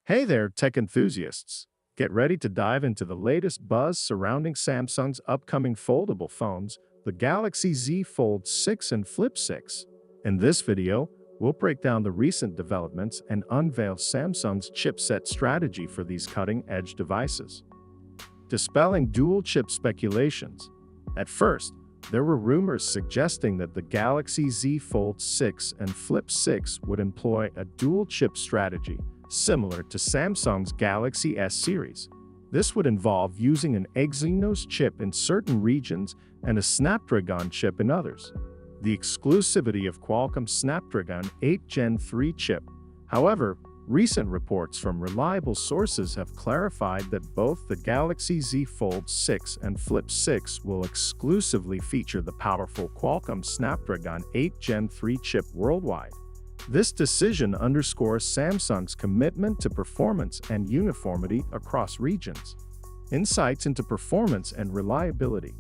Hey there, tech enthusiasts! Get ready to dive into the latest buzz surrounding Samsung's upcoming foldable phones, the Galaxy Z Fold 6 and Flip 6. In this video, we'll break down the recent developments and unveil Samsung's chipset strategy for these cutting-edge devices. Dispelling dual-chip speculations. At first, there were rumors suggesting that the Galaxy Z Fold 6 and Flip 6 would employ a dual-chip strategy, similar to Samsung's Galaxy S series. This would involve using an Exynos chip in certain regions and a Snapdragon chip in others. The exclusivity of Qualcomm's Snapdragon 8 Gen 3 chip. However, recent reports from reliable sources have clarified that both the Galaxy Z Fold 6 and Flip 6 will exclusively feature the powerful Qualcomm Snapdragon 8 Gen 3 chip worldwide. This decision underscores Samsung's commitment to performance and uniformity across regions. Insights into performance and reliability.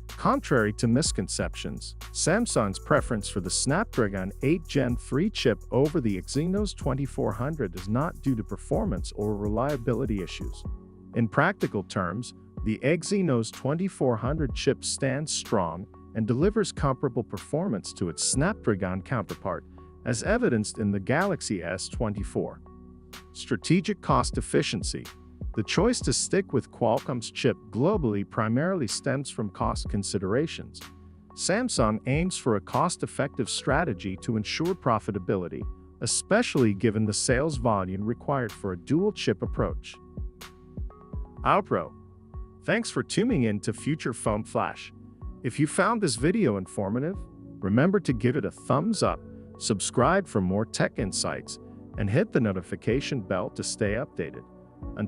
Contrary to misconceptions, Samsung's preference for the Snapdragon 8 Gen 3 chip over the Exynos 2400 is not due to performance or reliability issues. In practical terms, the Exynos 2400 chip stands strong and delivers comparable performance to its Snapdragon counterpart, as evidenced in the Galaxy S24. Strategic cost efficiency. The choice to stick with Qualcomm's chip globally primarily stems from cost considerations. Samsung aims for a cost-effective strategy to ensure profitability, especially given the sales volume required for a dual-chip approach. Outro. Thanks for tuning in to Future Phone Flash. If you found this video informative, remember to give it a thumbs up, subscribe for more tech insights, and hit the notification bell to stay updated. Until